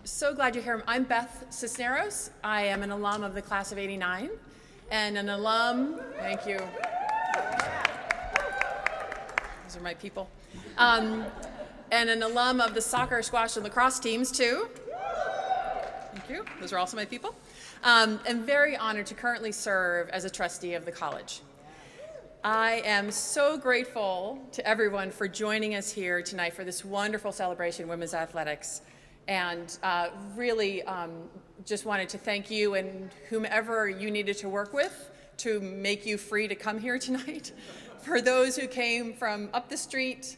So glad you're here. I'm Beth Cisneros. I am an alum of the class of '89 and an alum, thank you. Those are my people. And an alum of the soccer, squash, and lacrosse teams too. Thank you. Those are also my people. I'm very honored to currently serve as a trustee of the college. I am so grateful to everyone for joining us here tonight for this wonderful celebration of women's athletics. And really just wanted to thank you and whomever you needed to work with to make you free to come here tonight. For those who came from up the street,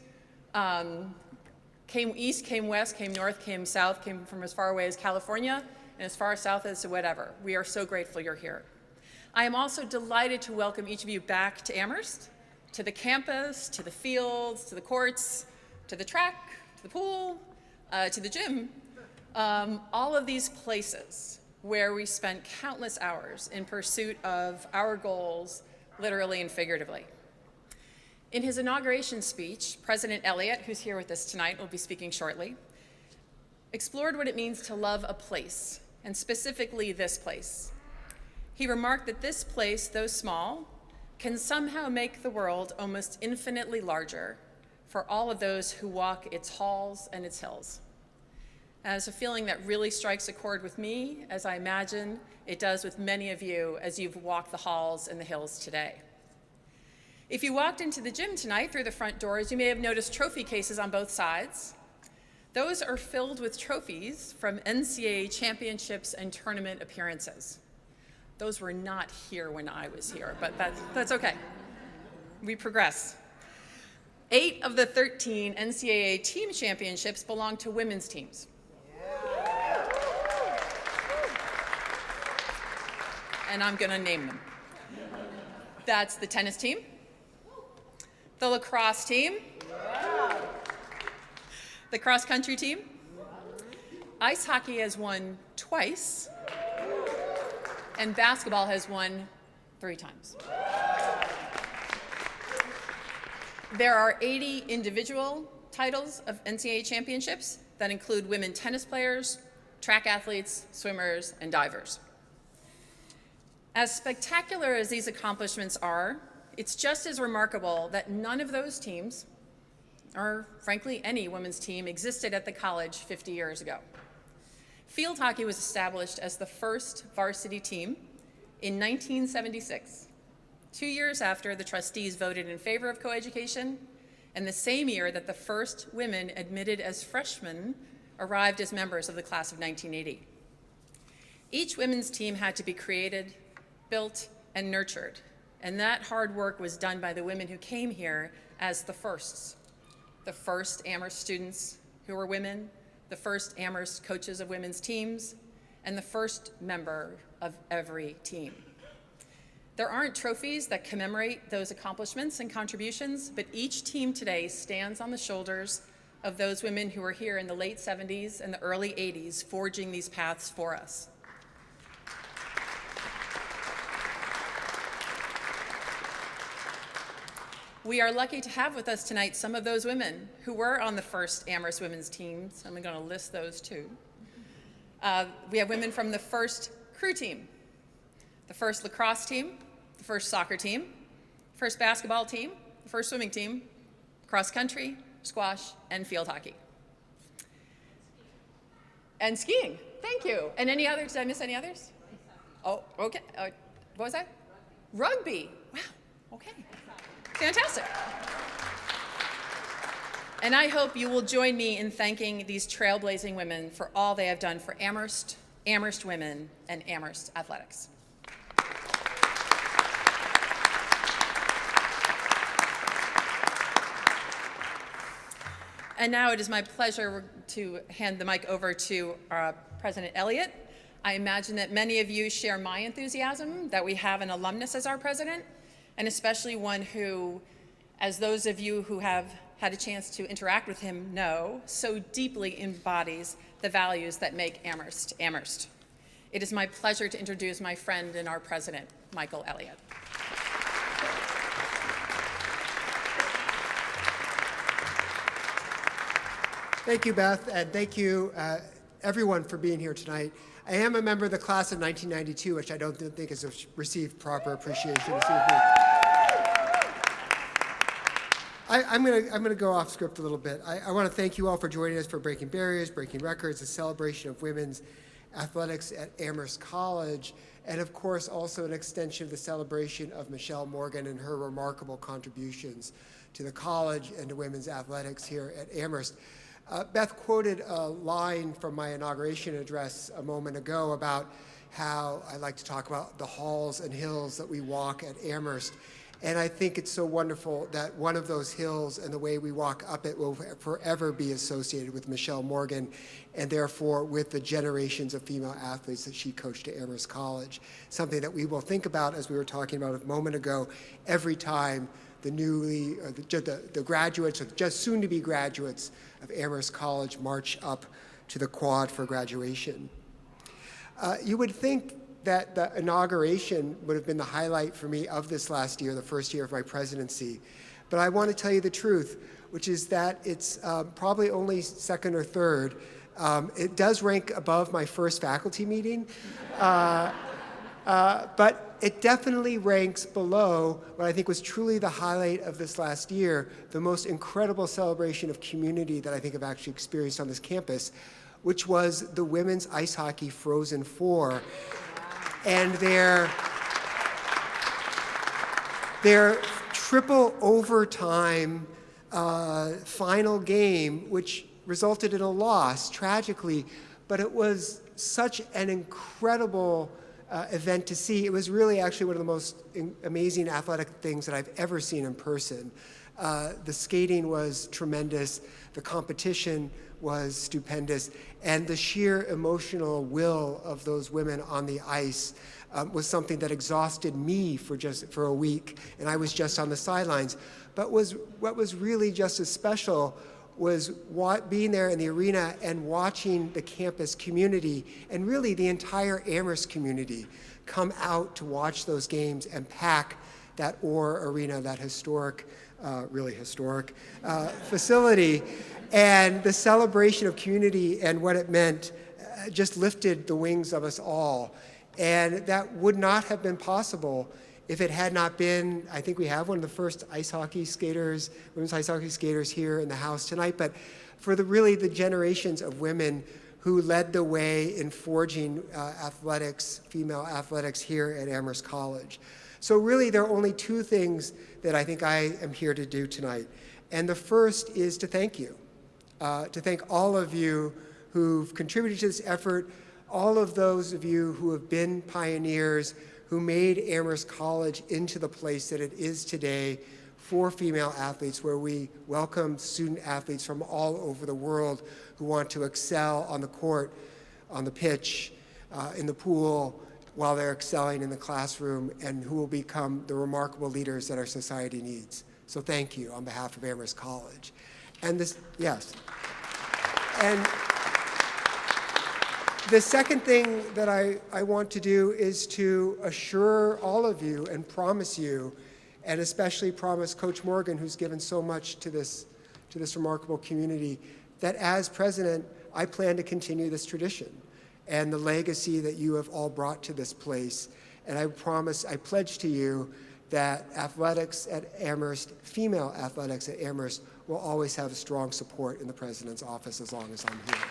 came east, came west, came north, came south, came from as far away as California and as far south as whatever. We are so grateful you're here. I am also delighted to welcome each of you back to Amherst, to the campus, to the fields, to the courts, to the track, to the pool, to the gym, all of these places where we spent countless hours in pursuit of our goals, literally and figuratively. In his inauguration speech, President Elliott, who's here with us tonight, will be speaking shortly, explored what it means to love a place, and specifically this place. He remarked that this place, though small, can somehow make the world almost infinitely larger for all of those who walk its halls and its hills. And it's a feeling that really strikes a chord with me, as I imagine it does with many of you as you've walked the halls and the hills today. If you walked into the gym tonight through the front doors, you may have noticed trophy cases on both sides. Those are filled with trophies from NCAA championships and tournament appearances. Those were not here when I was here, but that's okay. We progress. 8 of the 13 NCAA team championships belong to women's teams. And I'm going to name them. That's the tennis team, the lacrosse team, the cross-country team. Ice hockey has won twice, and basketball has won 3 times. There are 80 individual titles of NCAA championships that include women tennis players, track athletes, swimmers, and divers. As spectacular as these accomplishments are, it's just as remarkable that none of those teams, or frankly any women's team, existed at the college 50 years ago. Field hockey was established as the first varsity team in 1976, 2 years after the trustees voted in favor of coeducation, and the same year that the first women admitted as freshmen arrived as members of the class of 1980. Each women's team had to be created, built, and nurtured, and that hard work was done by the women who came here as the firsts. The first Amherst students who were women, the first Amherst coaches of women's teams, and the first member of every team. There aren't trophies that commemorate those accomplishments and contributions, but each team today stands on the shoulders of those women who were here in the late 70s and the early 80s, forging these paths for us. We are lucky to have with us tonight some of those women who were on the first Amherst women's teams. I'm going to list those too. We have women from the first crew team, the first lacrosse team, the first soccer team, first basketball team, the first swimming team, cross country, squash, and field hockey. And skiing, thank you. And any others, did I miss any others? Oh, okay, what was that? Rugby, wow, okay. Fantastic. And I hope you will join me in thanking these trailblazing women for all they have done for Amherst, Amherst women, and Amherst athletics. And now it is my pleasure to hand the mic over to President Elliott. I imagine that many of you share my enthusiasm that we have an alumnus as our president, and especially one who, as those of you who have had a chance to interact with him know, so deeply embodies the values that make Amherst, Amherst. It is my pleasure to introduce my friend and our president, Michael Elliott. Thank you, Beth, and thank you, everyone for being here tonight. I am a member of the class of 1992, which I don't think has received proper appreciation this evening. I'm gonna go off script a little bit. I want to thank you all for joining us for Breaking Barriers, Breaking Records, a celebration of women's athletics at Amherst College, and of course also an extension of the celebration of Michelle Morgan and her remarkable contributions to the college and to women's athletics here at Amherst. Beth quoted a line from my inauguration address a moment ago about how I like to talk about the halls and hills that we walk at Amherst. And I think it's so wonderful that one of those hills and the way we walk up it will forever be associated with Michelle Morgan and therefore with the generations of female athletes that she coached at Amherst College. Something that we will think about, as we were talking about a moment ago, every time the graduates or just soon to be graduates of Amherst College march up to the quad for graduation. You would think that the inauguration would have been the highlight for me of this last year, the first year of my presidency. But I want to tell you the truth, which is that it's probably only second or third. It does rank above my first faculty meeting, but it definitely ranks below what I think was truly the highlight of this last year, the most incredible celebration of community that I think I've actually experienced on this campus, which was the women's ice hockey Frozen Four. And their triple overtime final game, which resulted in a loss, tragically, but it was such an incredible event to see. It was really actually one of the most amazing athletic things that I've ever seen in person. The skating was tremendous, the competition was stupendous, and the sheer emotional will of those women on the ice was something that exhausted me for a week, and I was just on the sidelines. But what was really just as special was being there in the arena and watching the campus community and really the entire Amherst community come out to watch those games and pack that Orr Arena, that historic, really historic facility. And the celebration of community and what it meant just lifted the wings of us all. And that would not have been possible if it had not been, I think we have one of the first women's ice hockey skaters here in the house tonight, but for the generations of women who led the way in forging athletics, female athletics here at Amherst College. So really there are only two things that I think I am here to do tonight. And the first is to thank you. To thank all of you who've contributed to this effort, all of those of you who have been pioneers, who made Amherst College into the place that it is today for female athletes, where we welcome student athletes from all over the world who want to excel on the court, on the pitch, in the pool, while they're excelling in the classroom, and who will become the remarkable leaders that our society needs. So thank you on behalf of Amherst College. And this, yes. And the second thing that I want to do is to assure all of you and promise you, and especially promise Coach Morgan, who's given so much to this remarkable community, that as president, I plan to continue this tradition and the legacy that you have all brought to this place. And I pledge to you that athletics at Amherst, female athletics at Amherst, will always have strong support in the president's office as long as I'm here.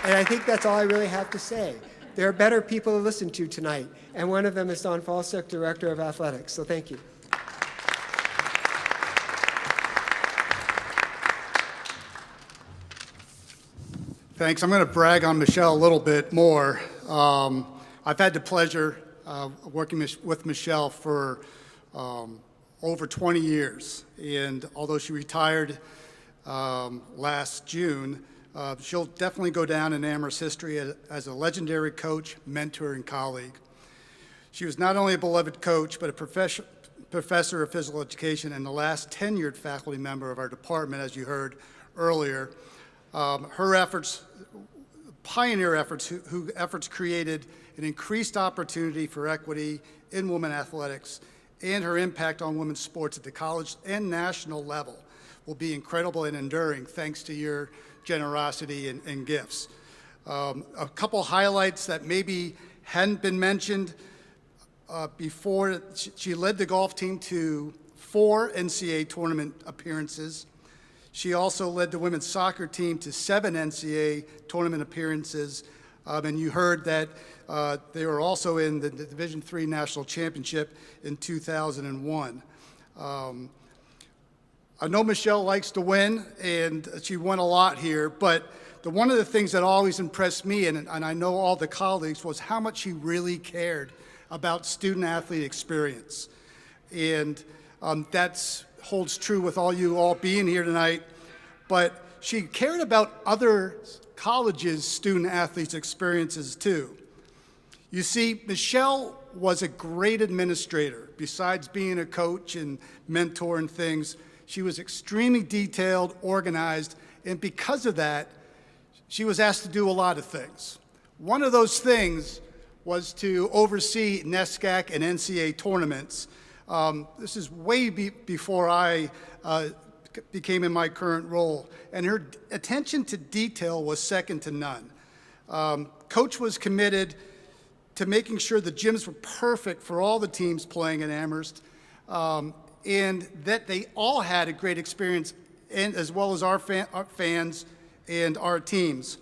And I think that's all I really have to say. There are better people to listen to tonight, and one of them is Don Falsuk, Director of Athletics. So thank you. Thanks. I'm going to brag on Michelle a little bit more. I've had the pleasure working with Michelle for over 20 years, and although she retired last June, she'll definitely go down in Amherst history as a legendary coach, mentor, and colleague. She was not only a beloved coach, but a professor of physical education and the last tenured faculty member of our department, as you heard earlier. Her efforts, pioneer efforts, efforts created an increased opportunity for equity in women athletics and her impact on women's sports at the college and national level will be incredible and enduring thanks to your generosity and gifts. A couple highlights that maybe hadn't been mentioned before. She led the golf team to 4 NCAA tournament appearances. She also led the women's soccer team to 7 NCAA tournament appearances. And you heard that they were also in the Division III National Championship in 2001. I know Michelle likes to win, and she won a lot here, but one of the things that always impressed me, and I know all the colleagues, was how much she really cared about student-athlete experience. And that holds true with all you all being here tonight, but she cared about other colleges' student-athletes' experiences too. You see, Michelle was a great administrator. Besides being a coach and mentor and things, she was extremely detailed, organized, and because of that, she was asked to do a lot of things. One of those things was to oversee NESCAC and NCAA tournaments. This is way before I became in my current role, and her attention to detail was second to none. Coach was committed to making sure the gyms were perfect for all the teams playing at Amherst, and that they all had a great experience, and as well as our fans and our teams.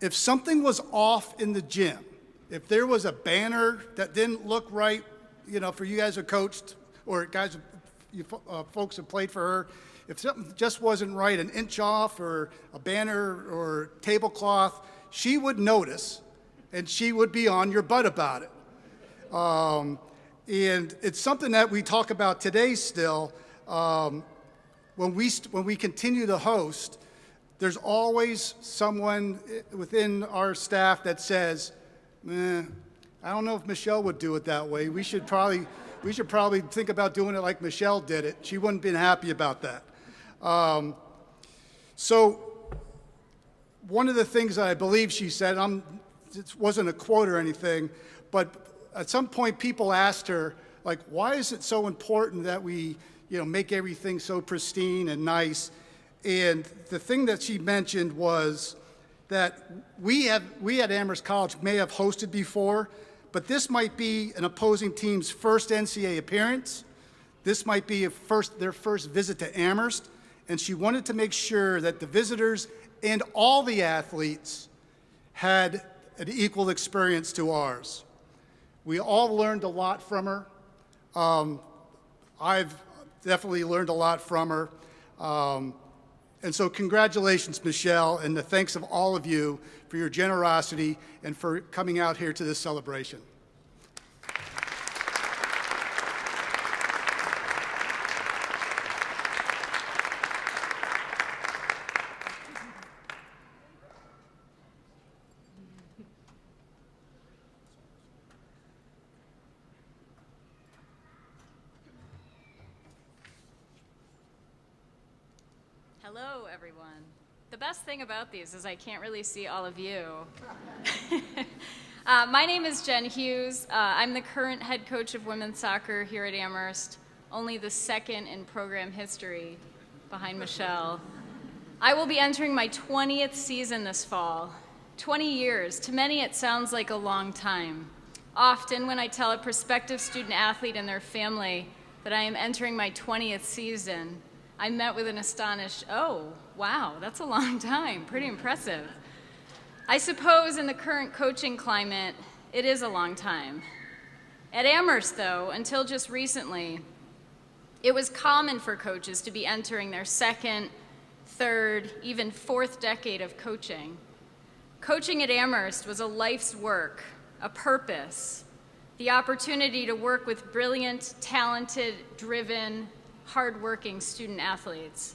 If something was off in the gym, if there was a banner that didn't look right, you know, for you guys who coached, or guys, you folks who played for her, if something just wasn't right, an inch off, or a banner or tablecloth, she would notice, and she would be on your butt about it. And it's something that we talk about today still. When we continue to host, there's always someone within our staff that says, I don't know if Michelle would do it that way. We should probably think about doing it like Michelle did it. She wouldn't have been happy about that. So one of the things that I believe she said, it wasn't a quote or anything, but at some point people asked her, like, why is it so important that we, make everything so pristine and nice? And the thing that she mentioned was that we at Amherst College may have hosted before, but this might be an opposing team's first NCAA appearance. This might be their first visit to Amherst, and she wanted to make sure that the visitors and all the athletes had an equal experience to ours. We all learned a lot from her. I've definitely learned a lot from her. And so congratulations, Michelle, and the thanks of all of you for your generosity and for coming out here to this celebration. Hello, everyone. The best thing about these is I can't really see all of you. My name is Jen Hughes. I'm the current head coach of women's soccer here at Amherst, only the second in program history behind Michelle. I will be entering my 20th season this fall. 20 years. To many, it sounds like a long time. Often, when I tell a prospective student athlete and their family that I am entering my 20th season, I'm met with an astonished, oh, wow, that's a long time, pretty impressive. I suppose in the current coaching climate, it is a long time. At Amherst, though, until just recently, it was common for coaches to be entering their second, third, even fourth decade of coaching. Coaching at Amherst was a life's work, a purpose, the opportunity to work with brilliant, talented, driven, hardworking student athletes.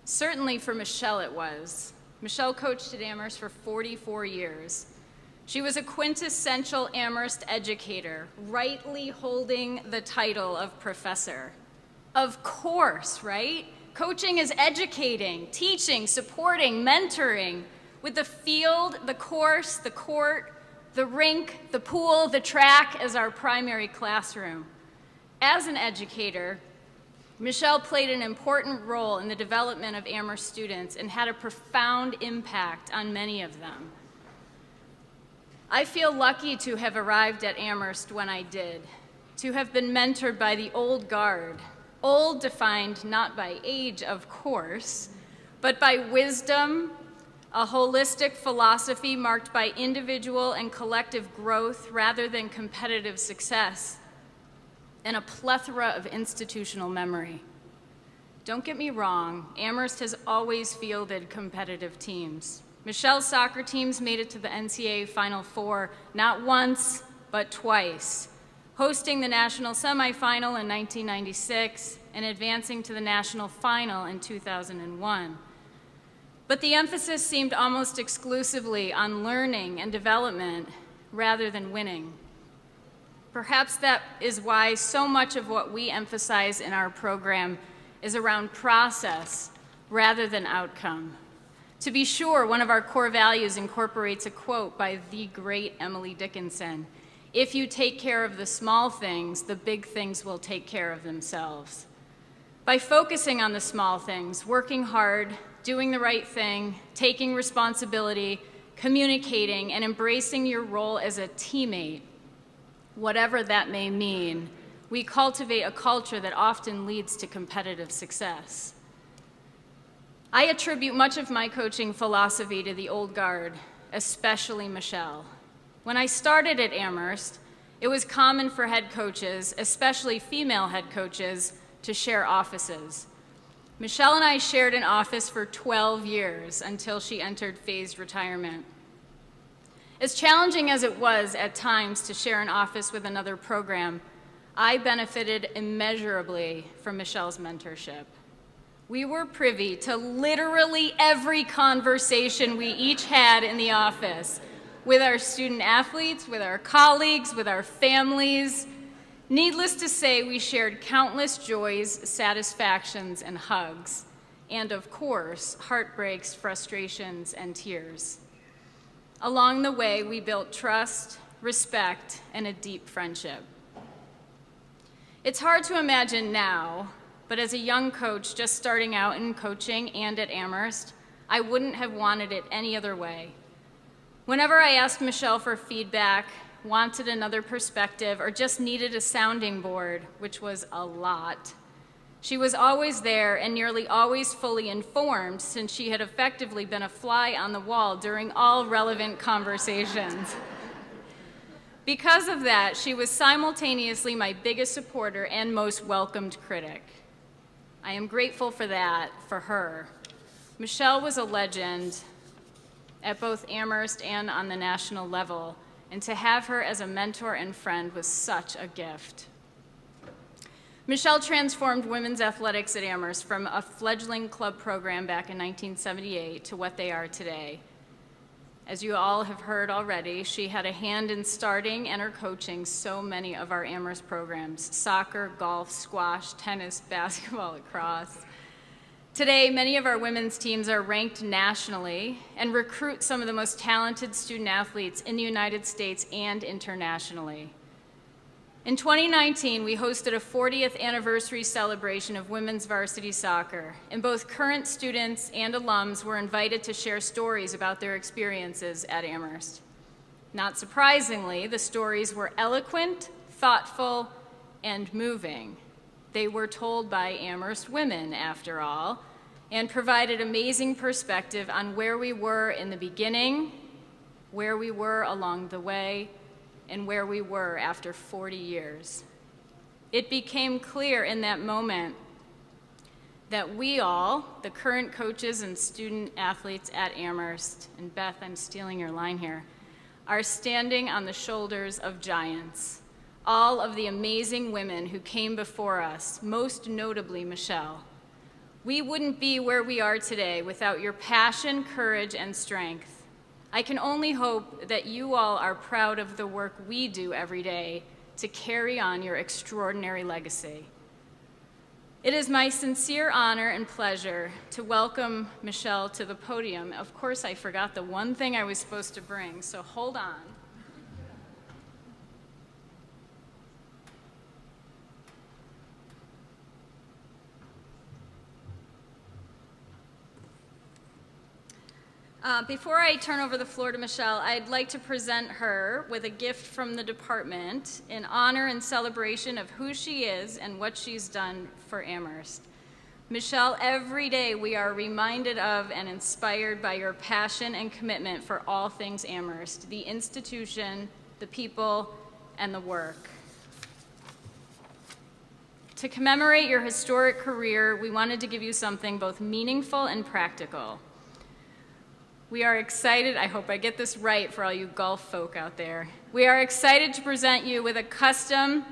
Certainly for Michelle it was. Michelle coached at Amherst for 44 years. She was a quintessential Amherst educator, rightly holding the title of professor. Of course, right? Coaching is educating, teaching, supporting, mentoring, with the field, the course, the court, the rink, the pool, the track as our primary classroom. As an educator, Michelle played an important role in the development of Amherst students and had a profound impact on many of them. I feel lucky to have arrived at Amherst when I did, to have been mentored by the old guard, old defined not by age, of course, but by wisdom, a holistic philosophy marked by individual and collective growth rather than competitive success, and a plethora of institutional memory. Don't get me wrong, Amherst has always fielded competitive teams. Michelle's soccer teams made it to the NCAA Final Four not once, but twice, hosting the national semifinal in 1996 and advancing to the national final in 2001. But the emphasis seemed almost exclusively on learning and development rather than winning. Perhaps that is why so much of what we emphasize in our program is around process rather than outcome. To be sure, one of our core values incorporates a quote by the great Emily Dickinson: "If you take care of the small things, the big things will take care of themselves." By focusing on the small things, working hard, doing the right thing, taking responsibility, communicating, and embracing your role as a teammate, whatever that may mean, we cultivate a culture that often leads to competitive success. I attribute much of my coaching philosophy to the old guard, especially Michelle. When I started at Amherst, it was common for head coaches, especially female head coaches, to share offices. Michelle and I shared an office for 12 years until she entered phased retirement. As challenging as it was at times to share an office with another program, I benefited immeasurably from Michelle's mentorship. We were privy to literally every conversation we each had in the office, with our student athletes, with our colleagues, with our families. Needless to say, we shared countless joys, satisfactions, and hugs, and of course, heartbreaks, frustrations, and tears. Along the way, we built trust, respect, and a deep friendship. It's hard to imagine now, but as a young coach just starting out in coaching and at Amherst, I wouldn't have wanted it any other way. Whenever I asked Michelle for feedback, wanted another perspective, or just needed a sounding board, which was a lot, she was always there and nearly always fully informed, since she had effectively been a fly on the wall during all relevant conversations. Because of that, she was simultaneously my biggest supporter and most welcomed critic. I am grateful for that, for her. Michelle was a legend at both Amherst and on the national level, and to have her as a mentor and friend was such a gift. Michelle transformed women's athletics at Amherst from a fledgling club program back in 1978 to what they are today. As you all have heard already, she had a hand in starting and her coaching so many of our Amherst programs: soccer, golf, squash, tennis, basketball, lacrosse. Today, many of our women's teams are ranked nationally and recruit some of the most talented student athletes in the United States and internationally. In 2019, we hosted a 40th anniversary celebration of women's varsity soccer, and both current students and alums were invited to share stories about their experiences at Amherst. Not surprisingly, the stories were eloquent, thoughtful, and moving. They were told by Amherst women, after all, and provided amazing perspective on where we were in the beginning, where we were along the way, and where we were after 40 years. It became clear in that moment that we all, the current coaches and student athletes at Amherst, and Beth, I'm stealing your line here, are standing on the shoulders of giants. All of the amazing women who came before us, most notably Michelle. We wouldn't be where we are today without your passion, courage, and strength. I can only hope that you all are proud of the work we do every day to carry on your extraordinary legacy. It is my sincere honor and pleasure to welcome Michelle to the podium. Of course, I forgot the one thing I was supposed to bring, so hold on. Before I turn over the floor to Michelle, I'd like to present her with a gift from the department in honor and celebration of who she is and what she's done for Amherst. Michelle, every day we are reminded of and inspired by your passion and commitment for all things Amherst, the institution, the people, and the work. To commemorate your historic career, we wanted to give you something both meaningful and practical. We are excited, I hope I get this right for all you golf folk out there. We are excited to present you with a custom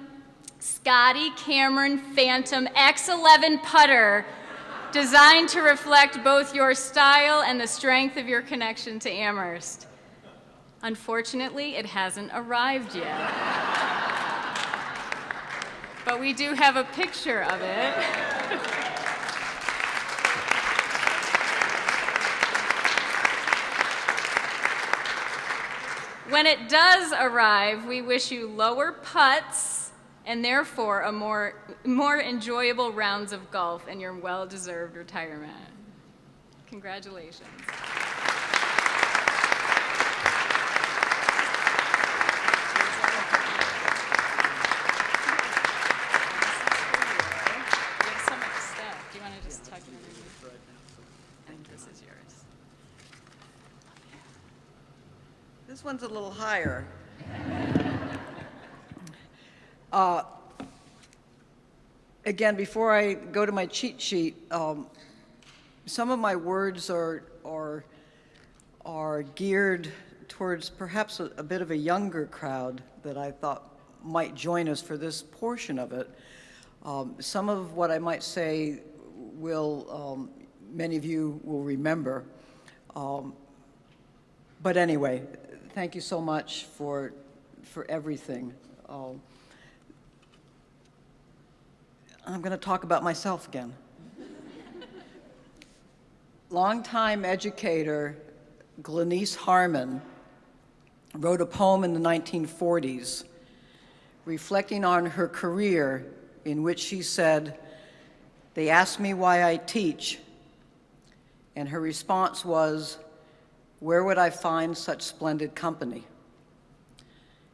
Scotty Cameron Phantom X11 putter designed to reflect both your style and the strength of your connection to Amherst. Unfortunately, it hasn't arrived yet. But we do have a picture of it. When it does arrive, we wish you lower putts and therefore a more enjoyable rounds of golf and your well-deserved retirement. Congratulations. You have so much stuff. Do you want to just tuck it underneath? And this is yours. This one's a little higher. Again, before I go to my cheat sheet, some of my words are geared towards perhaps a bit of a younger crowd that I thought might join us for this portion of it. Some of what I might say will, many of you will remember. But anyway, thank you so much for everything. I'm going to talk about myself again. Longtime educator Glenise Harmon wrote a poem in the 1940s reflecting on her career, in which she said, "They ask me why I teach," and her response was, "Where would I find such splendid company?"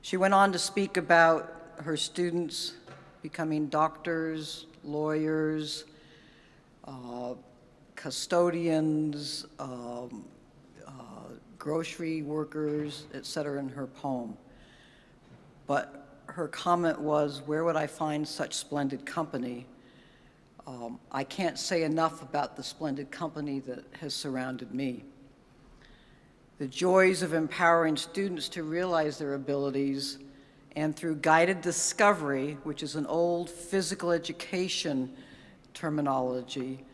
She went on to speak about her students becoming doctors, lawyers, custodians, grocery workers, etc. in her poem. But her comment was, "Where would I find such splendid company?" I can't say enough about the splendid company that has surrounded me. The joys of empowering students to realize their abilities, and through guided discovery, which is an old physical education terminology,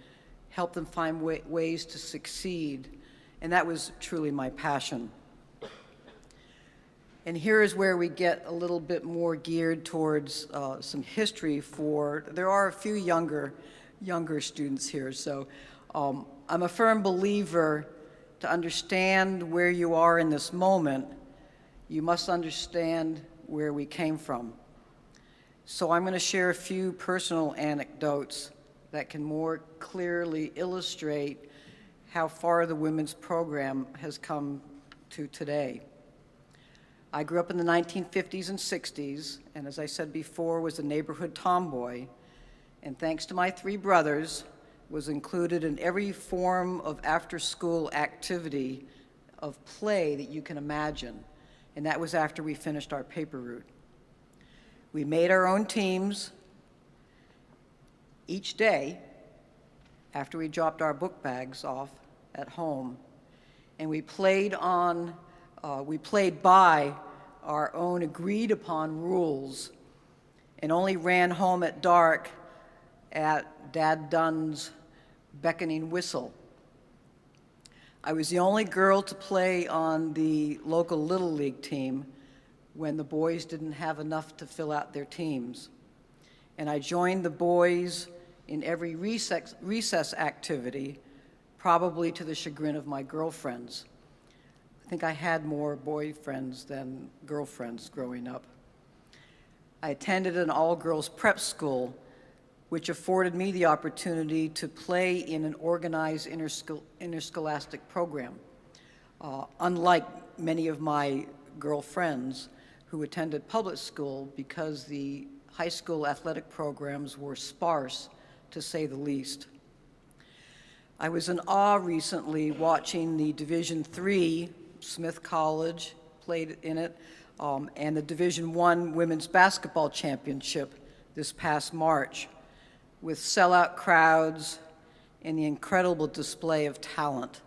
help them find ways to succeed. And that was truly my passion. And here is where we get a little bit more geared towards some history there are a few younger students here. So I'm a firm believer, to understand where you are in this moment, you must understand where we came from. So I'm going to share a few personal anecdotes that can more clearly illustrate how far the women's program has come to today. I grew up in the 1950s and 60s, and as I said before, was a neighborhood tomboy, and thanks to my three brothers, was included in every form of after-school activity of play that you can imagine, and that was after we finished our paper route. We made our own teams each day after we dropped our book bags off at home, and we played by our own agreed-upon rules and only ran home at dark at Dad Dunn's beckoning whistle. I was the only girl to play on the local Little League team when the boys didn't have enough to fill out their teams. And I joined the boys in every recess activity, probably to the chagrin of my girlfriends. I think I had more boyfriends than girlfriends growing up. I attended an all-girls prep school, which afforded me the opportunity to play in an organized interscholastic program. unlike many of my girlfriends who attended public school, because the high school athletic programs were sparse, to say the least. I was in awe recently watching the Division III, Smith College played in it, and the Division I Women's Basketball Championship this past March, with sellout crowds and the incredible display of talent.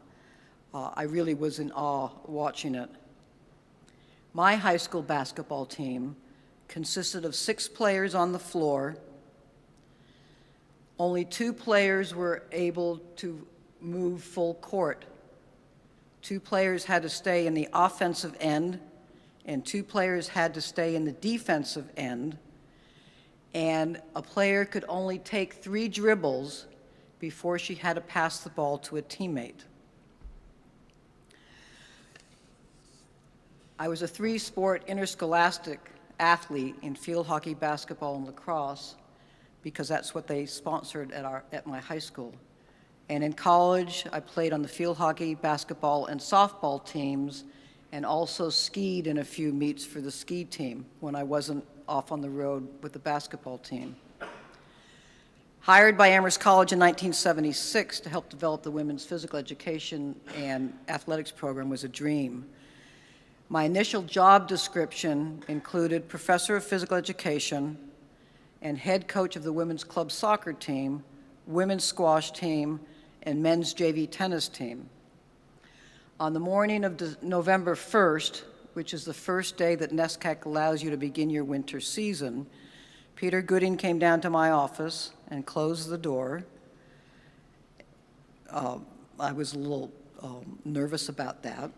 I really was in awe watching it. My high school basketball team consisted of 6 players on the floor. Only 2 players were able to move full court. 2 players had to stay in the offensive end, and 2 players had to stay in the defensive end. And a player could only take 3 dribbles before she had to pass the ball to a teammate. I was a 3-sport interscholastic athlete in field hockey, basketball, and lacrosse, because that's what they sponsored at my high school. And in college, I played on the field hockey, basketball, and softball teams, and also skied in a few meets for the ski team when I wasn't off on the road with the basketball team. Hired by Amherst College in 1976 to help develop the women's physical education and athletics program was a dream. My initial job description included professor of physical education and head coach of the women's club soccer team, women's squash team, and men's JV tennis team. On the morning of November 1st, which is the first day that NESCAC allows you to begin your winter season, Peter Gooding came down to my office and closed the door. I was a little nervous about that,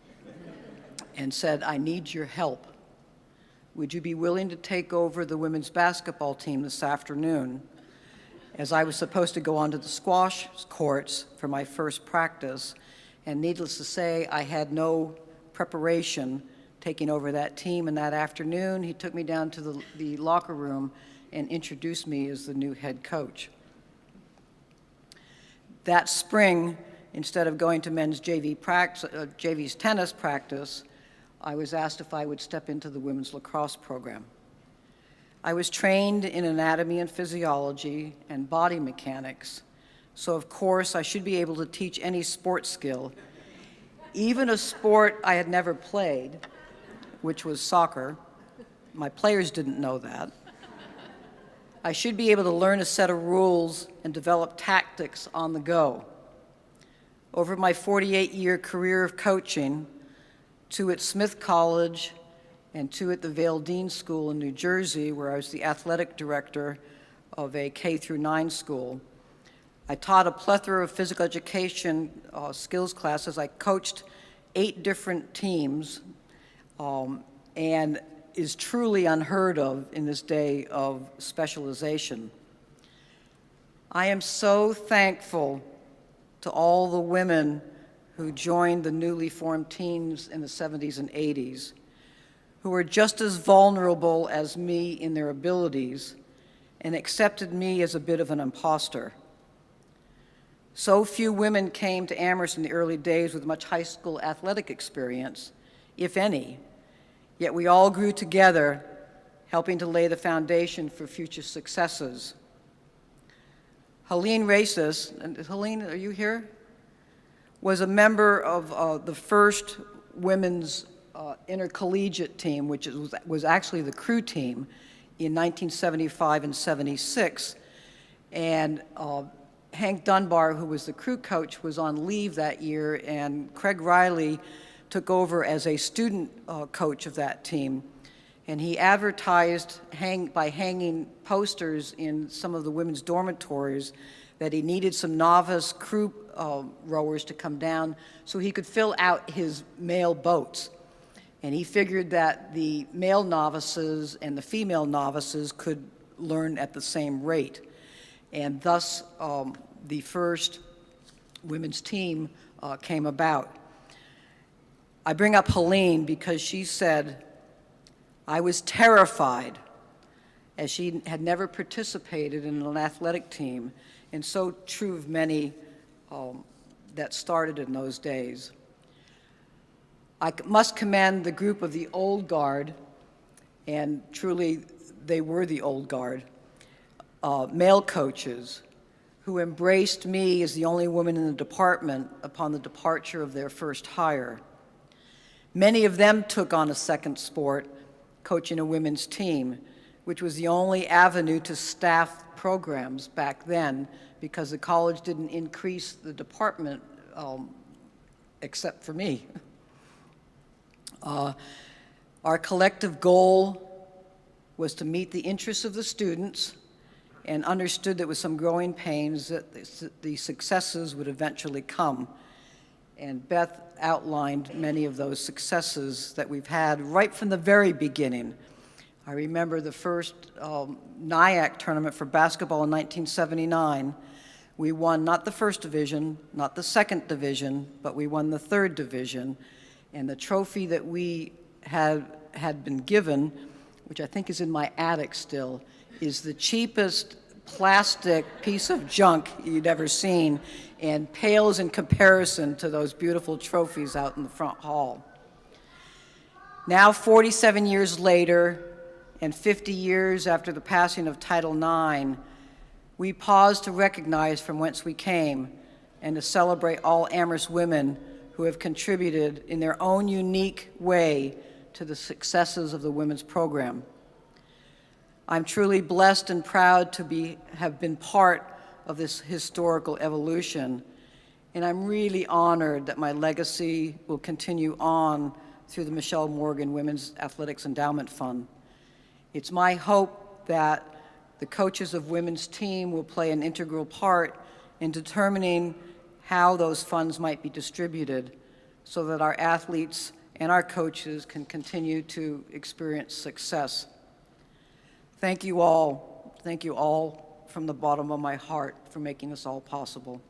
and said, "I need your help. Would you be willing to take over the women's basketball team this afternoon?" As I was supposed to go onto the squash courts for my first practice, and needless to say, I had no preparation taking over that team. And that afternoon, he took me down to the locker room and introduced me as the new head coach. That spring, instead of going to men's JV's tennis practice, I was asked if I would step into the women's lacrosse program. I was trained in anatomy and physiology and body mechanics, so of course I should be able to teach any sports skill, even a sport I had never played, which was soccer. My players didn't know that. I should be able to learn a set of rules and develop tactics on the go. Over my 48-year career of coaching, 2 at Smith College and 2 at the Vale Dean School in New Jersey, where I was the athletic director of a K-9 school, I taught a plethora of physical education skills classes. I coached 8 different teams, and is truly unheard of in this day of specialization. I am so thankful to all the women who joined the newly formed teams in the 70s and 80s, who were just as vulnerable as me in their abilities and accepted me as a bit of an imposter. So few women came to Amherst in the early days with much high school athletic experience, if any, yet we all grew together, helping to lay the foundation for future successes. Helene Racis, and Helene, are you here? Was a member of the first women's intercollegiate team, which was actually the crew team in 1975 and 76. And Hank Dunbar, who was the crew coach, was on leave that year, and Craig Riley took over as a student coach of that team. And he advertised by hanging posters in some of the women's dormitories that he needed some novice crew rowers to come down so he could fill out his male boats. And he figured that the male novices and the female novices could learn at the same rate. And thus, the first women's team came about. I bring up Helene because she said, "I was terrified," as she had never participated in an athletic team, and so true of many that started in those days. must commend the group of the old guard, and truly they were the old guard, male coaches who embraced me as the only woman in the department upon the departure of their first hire. Many of them took on a second sport, coaching a women's team, which was the only avenue to staff programs back then because the college didn't increase the department except for me. Our collective goal was to meet the interests of the students and understood that with some growing pains that the successes would eventually come. And Beth outlined many of those successes that we've had right from the very beginning. I remember the first NIAC tournament for basketball in 1979. We won not the first division, not the second division, but we won the third division. And the trophy that we had been given, which I think is in my attic still, is the cheapest plastic piece of junk you'd ever seen and pales in comparison to those beautiful trophies out in the front hall. Now, 47 years later, and 50 years after the passing of Title IX, we pause to recognize from whence we came and to celebrate all Amherst women who have contributed in their own unique way to the successes of the women's program. I'm truly blessed and proud to have been part of this historical evolution, and I'm really honored that my legacy will continue on through the Michelle Morgan Women's Athletics Endowment Fund. It's my hope that the coaches of women's team will play an integral part in determining how those funds might be distributed so that our athletes and our coaches can continue to experience success. Thank you all from the bottom of my heart for making this all possible.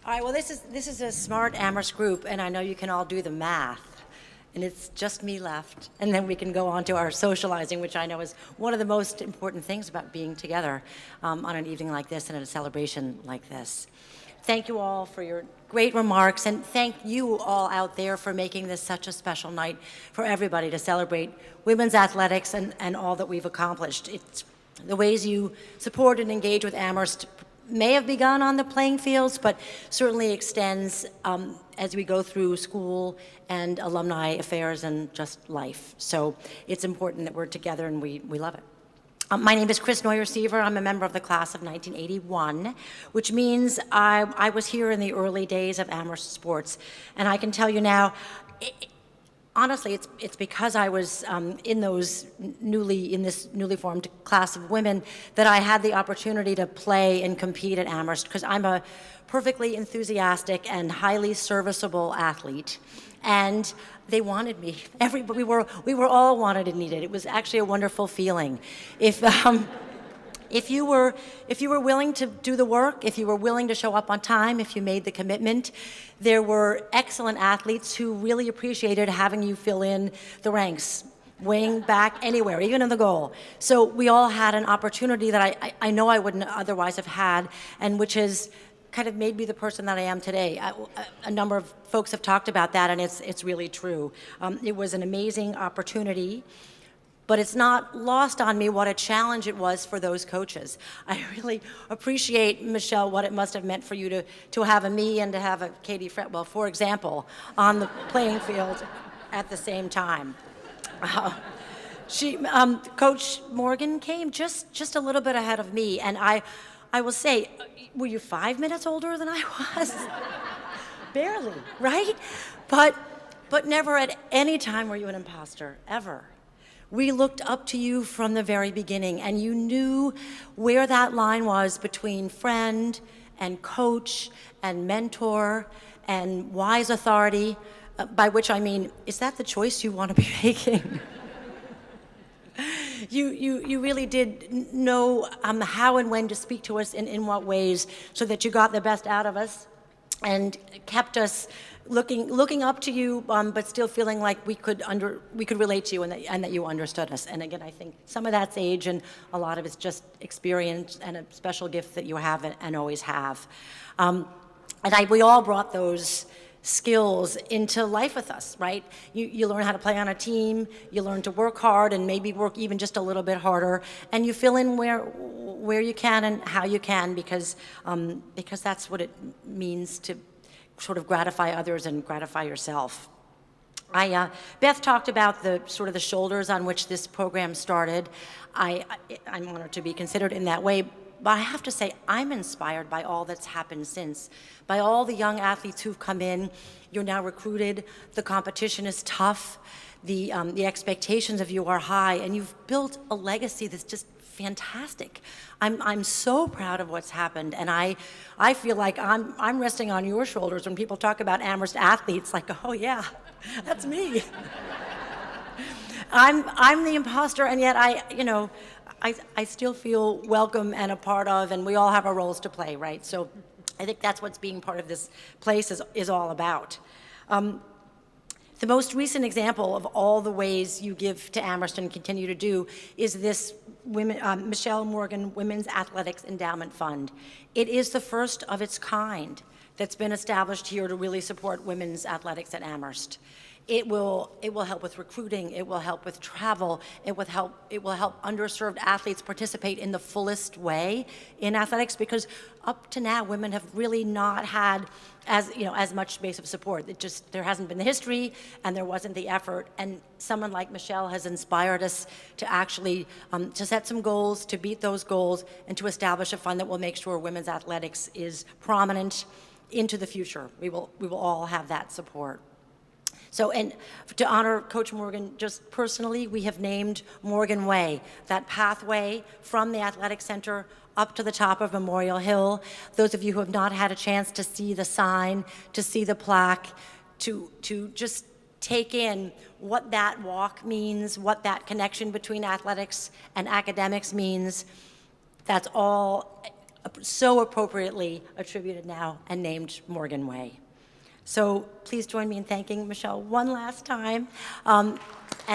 All right, well, this is a smart Amherst group, and I know you can all do the math. And it's just me left. And then we can go on to our socializing, which I know is one of the most important things about being together on an evening like this and at a celebration like this. Thank you all for your great remarks, and thank you all out there for making this such a special night for everybody to celebrate women's athletics and all that we've accomplished. It's the ways you support and engage with Amherst may have begun on the playing fields, but certainly extends as we go through school and alumni affairs and just life. So it's important that we're together, and we love it. My name is Chris Neuer-Seaver. I'm a member of the class of 1981, which means I was here in the early days of Amherst sports. And I can tell you now, honestly, it's because I was in this newly formed class of women that I had the opportunity to play and compete at Amherst, because I'm a perfectly enthusiastic and highly serviceable athlete. And they wanted me. We were all wanted and needed. It was actually a wonderful feeling. If you were willing to do the work, if you were willing to show up on time, if you made the commitment, there were excellent athletes who really appreciated having you fill in the ranks, wing, back, anywhere, even in the goal. So we all had an opportunity that I know I wouldn't otherwise have had, and which has kind of made me the person that I am today. A number of folks have talked about that, and it's really true. It was an amazing opportunity. But it's not lost on me what a challenge it was for those coaches. I really appreciate, Michelle, what it must have meant for you to have a me and to have a Katie Fretwell, for example, on the playing field at the same time. Coach Morgan came just a little bit ahead of me, and I will say, were you 5 minutes older than I was? Barely, right? But never at any time were you an imposter, ever. We looked up to you from the very beginning, and you knew where that line was between friend and coach and mentor and wise authority. by which I mean, is that the choice you want to be making? You really did know how and when to speak to us and in what ways, so that you got the best out of us and kept us looking up to you, but still feeling like we could relate to you and that you understood us. And again, I think some of that's age, and a lot of it's just experience and a special gift that you have and always have. We all brought those skills into life with us, right? You learn how to play on a team, you learn to work hard and maybe work even just a little bit harder, and you fill in where you can and how you can, because that's what it means to sort of gratify others and gratify yourself. Beth talked about the shoulders on which this program started. I'm honored to be considered in that way. But I have to say, I'm inspired by all that's happened since, by all the young athletes who've come in. You're now recruited. The competition is tough. The expectations of you are high, and you've built a legacy that's just fantastic. I'm so proud of what's happened, and I feel like I'm resting on your shoulders when people talk about Amherst athletes. Like, oh yeah, that's me. I'm the imposter, and yet I still feel welcome and a part of, and we all have our roles to play, right? So I think that's what being part of this place is all about. The most recent example of all the ways you give to Amherst and continue to do is this Michelle Morgan Women's Athletics Endowment Fund. It is the first of its kind that's been established here to really support women's athletics at Amherst. It will help with recruiting, it will help with travel, it will help underserved athletes participate in the fullest way in athletics, because up to now women have really not had as much space of support. There hasn't been the history and there wasn't the effort, and someone like Michelle has inspired us to actually to set some goals, to beat those goals, and to establish a fund that will make sure women's athletics is prominent into the future. We will all have that support. So, and to honor Coach Morgan, just personally, we have named Morgan Way, that pathway from the athletic center up to the top of Memorial Hill. Those of you who have not had a chance to see the sign, to see the plaque, to just take in what that walk means, what that connection between athletics and academics means, that's all so appropriately attributed now and named Morgan Way. So please join me in thanking Michelle one last time, and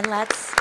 let's